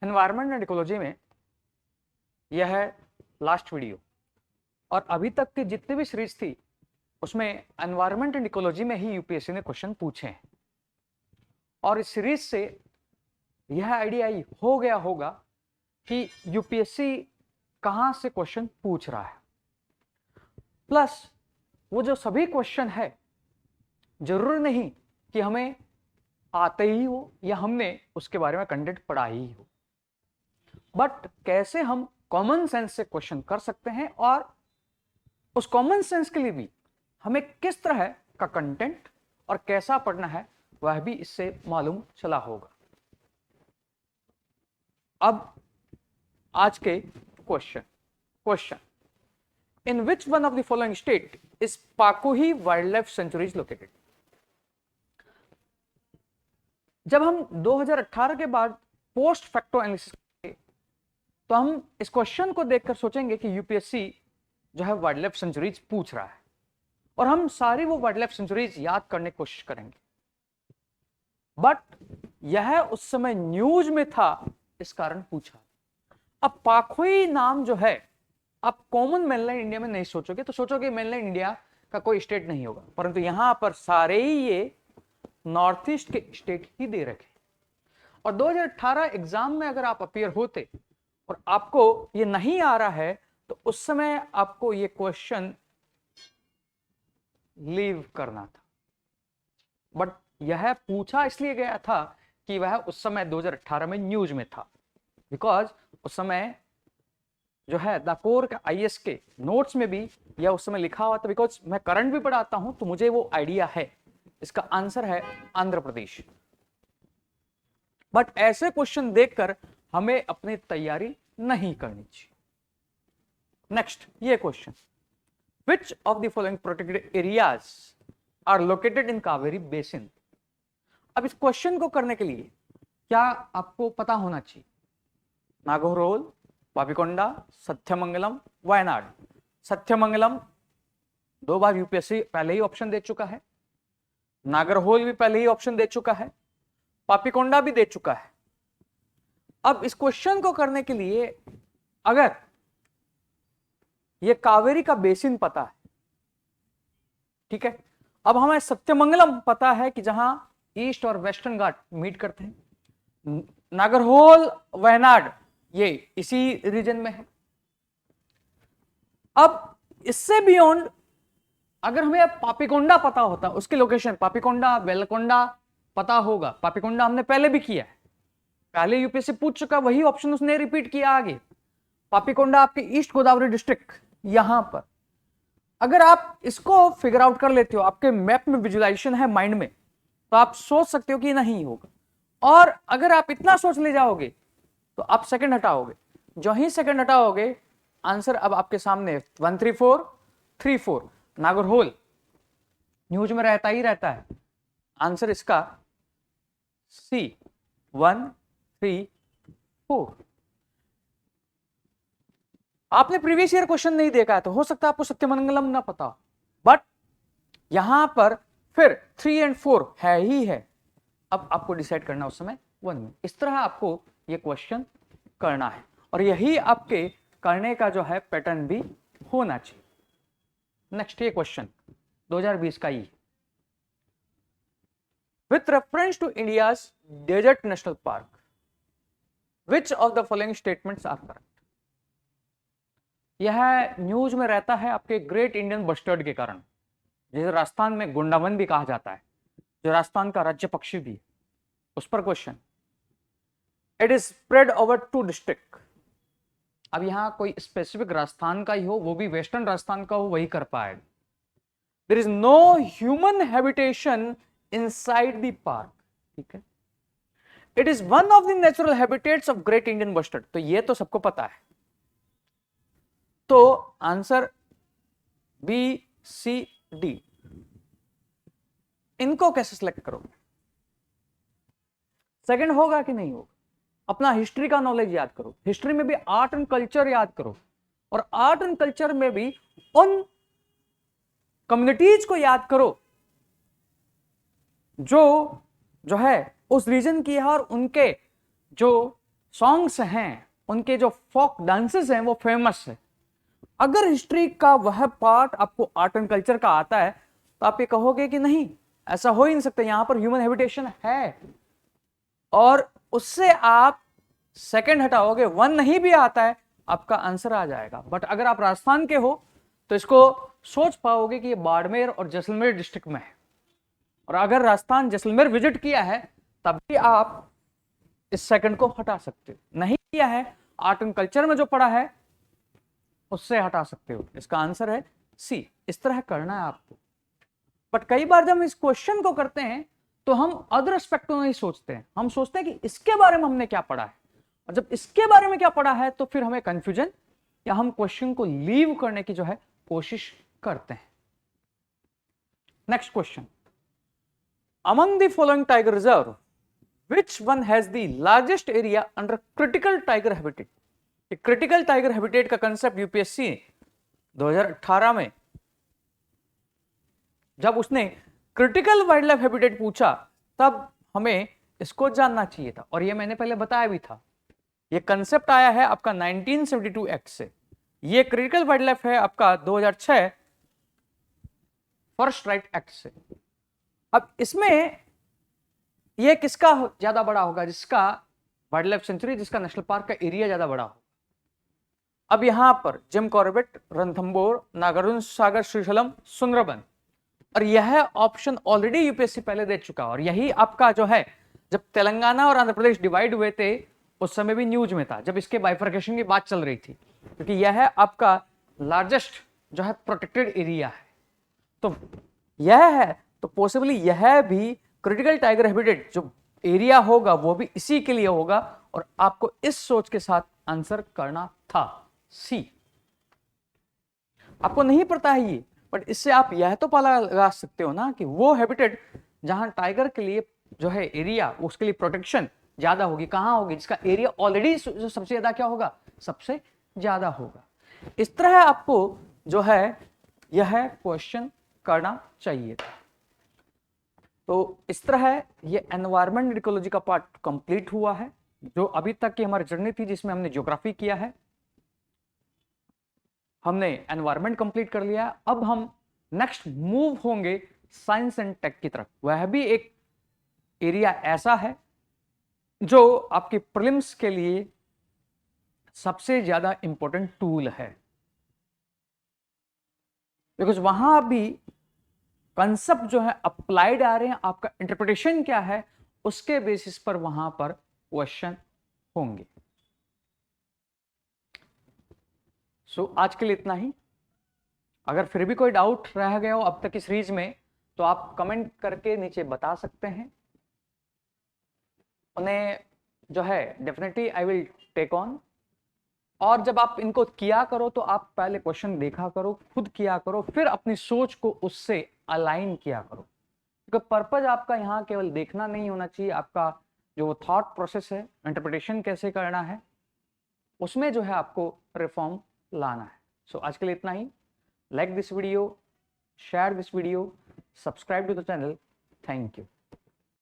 Environment and ecology में यह है लास्ट वीडियो, और अभी तक की जितनी भी सीरीज थी उसमें एनवायरनमेंट एंड इकोलॉजी में ही यूपीएससी ने क्वेश्चन पूछे हैं। और इस सीरीज से यह आइडिया हो गया होगा कि यूपीएससी कहां से क्वेश्चन पूछ रहा है, प्लस वो जो सभी क्वेश्चन है जरूरी नहीं कि हमें आते ही हो या हमने उसके बारे में कंटेंट पढ़ा ही हो, बट कैसे हम कॉमन सेंस से क्वेश्चन कर सकते हैं और उस कॉमन सेंस के लिए भी हमें किस तरह का कंटेंट और कैसा पढ़ना है वह भी इससे मालूम चला होगा। अब आज के question in which one of the following state is Pakhui wildlife sanctuaries located. जब हम 2018 के बाद पोस्ट फैक्टो एनालिसिस करेंगे तो हम इस क्वेश्चन को देखकर सोचेंगे कि यूपीएससी जो है वाइल्ड लाइफ सेंचुरीज पूछ रहा है, और हम सारी वो वाइल्ड लाइफ सेंचुरीज याद करने की कोशिश करेंगे। बट यह उस समय न्यूज में था, इस कारण पूछा। अब पाखोई नाम जो है आप कॉमन मेनलैंड इंडिया में नहीं सोचोगे, तो सोचोगे मेनलैंड इंडिया का कोई स्टेट नहीं होगा, परंतु यहां पर सारे ही ये नॉर्थ ईस्ट के स्टेट ही दे रखे। और 2018 एग्जाम में अगर आप अपीयर होते और आपको ये नहीं आ रहा है तो उस समय आपको ये क्वेश्चन लीव करना था। बट यह पूछा इसलिए गया था कि वह उस समय 2018 में न्यूज में था, बिकॉज उस समय जो है द कोर के आईएएस के नोट्स में भी यह उस समय लिखा हुआ था। बिकॉज मैं करंट भी पढ़ाता हूं तो मुझे वो आइडिया है। इसका आंसर है आंध्र प्रदेश। बट ऐसे क्वेश्चन देखकर हमें अपनी तैयारी नहीं करनी चाहिए। नेक्स्ट ये question, which of the following protected areas are located in Kaveri basin. अब इस क्वेश्चन को करने के लिए क्या आपको पता होना चाहिए? नागौरोल, पापीकोंडा, सत्यमंगलम, वायनाड। सत्यमंगलम 2 बार यूपीएससी पहले ही ऑप्शन दे चुका है, नागरहोल भी पहले ही ऑप्शन दे चुका है, पापीकोंडा भी दे चुका है। अब इस क्वेश्चन को करने के लिए अगर ये कावेरी का बेसिन पता है, ठीक है, अब हमें सत्यमंगलम पता है कि जहां ईस्ट और वेस्टर्न घाट मीट करते हैं, नागरहोल, वायनाड ये इसी रीजन में है। अब इससे बियॉन्ड अगर हमें पापीकोंडा पता होता, उसकी लोकेशन पापीकोंडा, वेलकोंडा पता होगा। पापीकोंडा हमने पहले भी किया है, पहले यूपीएससी पूछ चुका, वही ऑप्शन उसने रिपीट किया आगे। पापीकोंडा आपके ईस्ट गोदावरी डिस्ट्रिक्ट यहां पर। अगर आप इसको फिगर आउट कर लेते हो, आपके मैप में विजुअलाइजेशन है माइंड में, तो आप सोच सकते हो कि नहीं होगा। और अगर आप इतना सोच ले जाओगे तो आप सेकंड हटाओगे, जो ही सेकंड हटाओगे आंसर अब आपके सामने 13434। नागरहोल न्यूज में रहता ही रहता है, आंसर इसका C 134। आपने प्रीवियस ईयर क्वेश्चन नहीं देखा है तो हो सकता है आपको सत्यमंगलम ना पता, बट यहां पर फिर 3 और 4 है ही है। अब आपको डिसाइड करना उस समय 1 में। इस तरह आपको ये क्वेश्चन करना है, और यही आपके करने का जो है पैटर्न भी होना चाहिए। नेक्स्ट ये क्वेश्चन 2020 का ही, with reference to India's desert national park which of the following statements are correct. यह न्यूज में रहता है आपके ग्रेट इंडियन बस्टर्ड के कारण, जिसे राजस्थान में गुंडावन भी कहा जाता है, जो राजस्थान का राज्य पक्षी भी है। उस पर question, it is spread over 2 district. अब यहां कोई स्पेसिफिक राजस्थान का ही हो, वो भी वेस्टर्न राजस्थान का हो, वही कर पाएगा। There is no human habitation inside the park, ठीक है। It is one of the natural habitats of great Indian bustard, तो ये तो सबको पता है। तो आंसर B, C, D, इनको कैसे सिलेक्ट करोगे? सेकंड होगा कि नहीं होगा? अपना हिस्ट्री का नॉलेज याद करो, हिस्ट्री में भी आर्ट एंड कल्चर याद करो, और आर्ट एंड कल्चर में भी उन कम्युनिटीज को याद करो जो है उस रीजन की है, और उनके जो सॉन्ग्स हैं, उनके जो फोक डांसेस हैं वो फेमस है। अगर हिस्ट्री का वह पार्ट आपको आर्ट एंड कल्चर का आता है तो आप ये कहोगे कि नहीं, ऐसा हो ही नहीं सकता, यहां पर ह्यूमन हैबिटेशन है, और उससे आप सेकंड हटाओगे, वन नहीं भी आता है, आपका आंसर आ जाएगा। बट अगर आप राजस्थान के हो तो इसको सोच पाओगे कि ये बाड़मेर और जैसलमेर डिस्ट्रिक्ट में है, और अगर राजस्थान जैसलमेर विजिट किया है तब भी आप इस सेकंड को हटा सकते हो, नहीं किया है आर्ट एंड कल्चर में जो पड़ा है उससे हटा सकते हो। इसका आंसर है सी। इस तरह करना है आपको। बट कई बार जब हम इस क्वेश्चन को करते हैं तो हम अदर एस्पेक्टों में ही सोचते हैं, हम सोचते हैं कि इसके बारे में हमने क्या पढ़ा है, और जब इसके बारे में क्या पढ़ा है तो फिर हमें कंफ्यूजन या हम क्वेश्चन को लीव करने की जो है कोशिश करते हैं। Next question, among the following tiger reserve which one has the largest area under critical tiger habitat? Critical tiger habitat का कंसेप्ट यूपीएससी 2018 में जब उसने क्रिटिकल वाइल्ड लाइफ हैबिटेट पूछा तब हमें इसको जानना चाहिए था, और ये मैंने पहले बताया भी था। ये कंसेप्ट आया है आपका 1972 एक्ट से। ये क्रिटिकल वाइल्ड लाइफ है आपका 2006 फर्स्ट राइट एक्ट से। अब इसमें ये किसका ज्यादा बड़ा होगा? जिसका वाइल्ड लाइफ सेंचुरी, जिसका नेशनल पार्क का एरिया ज्यादा बड़ा हो। अब यहां पर जिम कॉर्बेट, रणथंबोर, नागार्जुन सागर, श्रीशैलम, सुंदरबन, और यह ऑप्शन ऑलरेडी यूपीएससी पहले दे चुका, और यही आपका जो है जब तेलंगाना और आंध्र प्रदेश डिवाइड हुए थे उस समय भी न्यूज में था, जब इसके बाइफर्केशन की बात चल रही थी, क्योंकि यह आपका लार्जेस्ट जो है प्रोटेक्टेड एरिया है। तो यह है, तो पॉसिबली यह भी क्रिटिकल टाइगर हैबिटेट जो एरिया होगा वो भी इसी के लिए होगा, और आपको इस सोच के साथ आंसर करना था सी। आपको नहीं पता है ये, बट इससे आप यह तो पता लगा सकते हो ना कि वो हैबिटेट जहां टाइगर के लिए जो है एरिया, उसके लिए प्रोटेक्शन ज्यादा होगी, कहां होगी? जिसका एरिया ऑलरेडी सबसे ज्यादा क्या होगा? सबसे ज्यादा होगा। इस तरह आपको जो है यह क्वेश्चन करना चाहिए था। तो इस तरह ये एनवायरमेंट इकोलॉजी का पार्ट कंप्लीट हुआ है, जो अभी तक की हमारी जर्नी थी जिसमें हमने ज्योग्राफी किया है, हमने एनवायरमेंट कंप्लीट कर लिया। अब हम नेक्स्ट मूव होंगे साइंस एंड टेक की तरफ। वह भी एक एरिया ऐसा है जो आपके प्रीलिम्स के लिए सबसे ज्यादा इंपॉर्टेंट टूल है, बिकॉज वहां भी कंसेप्ट जो है अप्लाइड आ रहे हैं, आपका इंटरप्रिटेशन क्या है उसके बेसिस पर वहां पर क्वेश्चन होंगे। सो आज के लिए इतना ही। अगर फिर भी कोई डाउट रह गया हो अब तक की सीरीज में तो आप कमेंट करके नीचे बता सकते हैं, उन्हें जो है definitely I will take on. और जब आप इनको किया करो तो आप पहले क्वेश्चन देखा करो, खुद किया करो, फिर अपनी सोच को उससे अलाइन किया करो, क्योंकि पर्पज आपका यहाँ केवल देखना नहीं होना चाहिए, आपका जो थॉट प्रोसेस है, इंटरप्रिटेशन कैसे करना है, उसमें जो है आपको रिफॉर्म लाना है। सो आज के लिए इतना ही। Like this video, share this video, subscribe to the channel. Thank you.